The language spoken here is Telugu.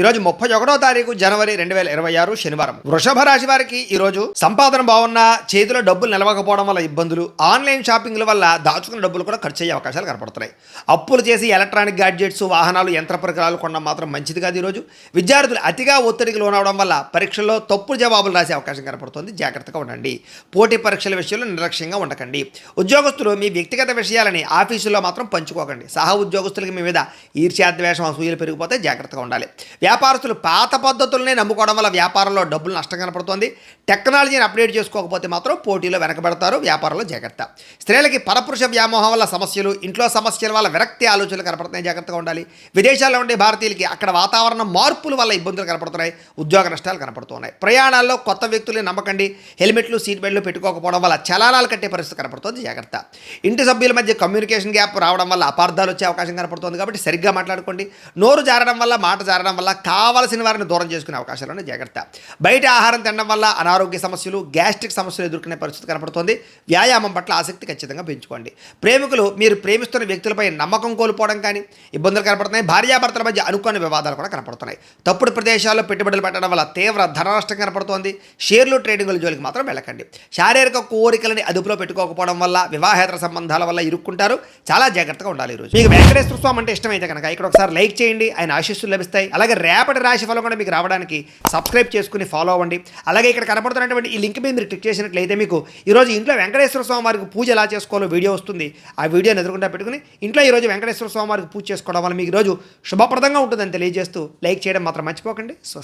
ఈరోజు 31వ తారీఖు జనవరి 2026 శనివారం. వృషభ రాశి వారికి ఈరోజు సంపాదన బాగున్నా చేతిలో డబ్బులు నిలవకపోవడం వల్ల ఇబ్బందులు, ఆన్లైన్ షాపింగ్ల వల్ల దాచుకున్న డబ్బులు కూడా ఖర్చు అయ్యే అవకాశాలు కనపడుతున్నాయి. అప్పులు చేసి ఎలక్ట్రానిక్ గ్యాడ్జెట్స్, వాహనాలు, యంత్ర పరికరాలు కొనడం మాత్రం మంచిది కాదు. ఈరోజు విద్యార్థులు అతిగా ఒత్తిడికి లోనవడం వల్ల పరీక్షల్లో తప్పుడు జవాబులు రాసే అవకాశం కనపడుతుంది. జాగ్రత్తగా ఉండండి. పోటీ పరీక్షల విషయంలో నిర్లక్ష్యంగా ఉండకండి. ఉద్యోగస్తులు మీ వ్యక్తిగత విషయాలని ఆఫీసులో మాత్రం పంచుకోకండి. సహా ఉద్యోగస్తులకి మీ మీద ఈర్ష్యాద్వేషం, అసూయలు పెరిగిపోతే జాగ్రత్తగా ఉండాలి. వ్యాపారస్తులు పాత పద్ధతులనే నమ్ముకోవడం వల్ల వ్యాపారంలో డబ్బులు నష్టం కనపడుతుంది. టెక్నాలజీని అప్డేట్ చేసుకోకపోతే మాత్రం పోటీలో వెనకబడతారు. వ్యాపారంలో జాగ్రత్త. స్త్రీలకి పరపురుష వ్యామోహం వల్ల సమస్యలు, ఇంట్లో సమస్యల వల్ల విరక్తి ఆలోచనలు కనపడుతున్నాయి. జాగ్రత్తగా ఉండాలి. విదేశాల్లో ఉండే భారతీయులకి అక్కడ వాతావరణ మార్పుల వల్ల ఇబ్బందులు కనపడుతున్నాయి. ఉద్యోగ నష్టాలు కనపడుతున్నాయి. ప్రయాణాల్లో కొత్త వ్యక్తుల్ని నమ్మకండి. హెల్మెట్లు, సీట్ బెల్ట్లు పెట్టుకోకపోవడం వల్ల చలానాలు కట్టే పరిస్థితి కనపడుతుంది. జాగ్రత్త. ఇంటి సభ్యుల మధ్య కమ్యూనికేషన్ గ్యాప్ రావడం వల్ల అపార్థాలు వచ్చే అవకాశం కనపడుతుంది. కాబట్టి సరిగ్గా మాట్లాడుకోండి. నోరు జారడం వల్ల, మాట జారడం వల్ల కావలసిన వారిని దూరం చేసుకునే అవకాశాలను జాగ్రత్త. బయట ఆహారం తినడం వల్ల అనారోగ్య సమస్యలు, గ్యాస్ట్రిక్ సమస్యలు ఎదుర్కొనే పరిస్థితి కనపడుతుంది. వ్యాయామం పట్ల ఆసక్తి ఖచ్చితంగా పెంచుకోండి. ప్రేమికులు మీరు ప్రేమిస్తున్న వ్యక్తులపై నమ్మకం కోల్పోవడం కానీ ఇబ్బందులు కనపడుతున్నాయి. భార్యాభర్తల మధ్య అనుకోని వివాదాలు కూడా కనపడుతున్నాయి. తప్పుడు ప్రదేశాల్లో పెట్టుబడులు పెట్టడం వల్ల తీవ్ర ధన నష్టం కనపడుతోంది. షేర్లు, ట్రేడింగ్ల జోలికి మాత్రం వెళ్ళకండి. శారీరక కోరికలని అదుపులో పెట్టుకోకపోవడం వల్ల వివాహేతర సంబంధాల వల్ల ఇరుక్కుంటారు. చాలా జాగ్రత్తగా ఉండాలి. ఈరోజు మీకు వెంకటేశ్వర స్వామి అంటే ఇష్టమైతే కనుక ఇక్కడ ఒకసారి లైక్ చేయండి. ఆయన ఆశీస్సులు లభిస్తాయి. అలాగే రేపటి రాశి ఫలం కూడా మీకు రావడానికి సబ్స్క్రైబ్ చేసుకుని ఫాలో అవ్వండి. అలాగే ఇక్కడ కనపడుతున్నటువంటి ఈ లింక్ మీద మీరు క్లిక్ చేసినట్లయితే మీకు ఈరోజు ఇంట్లో వెంకటేశ్వర స్వామి వారికి పూజ ఎలా చేసుకోవాలో వీడియో వస్తుంది. ఆ వీడియోని ఎదురుకుండా పెట్టుకుని ఇంట్లో ఈరోజు వెంకటేశ్వర స్వామి వారికి పూజ చేసుకోవడం వల్ల మీకు ఈరోజు శుభప్రదంగా ఉంటుందని తెలియజేస్తూ లైక్ చేయడం మాత్రం మర్చిపోకండి. స్వస్తి.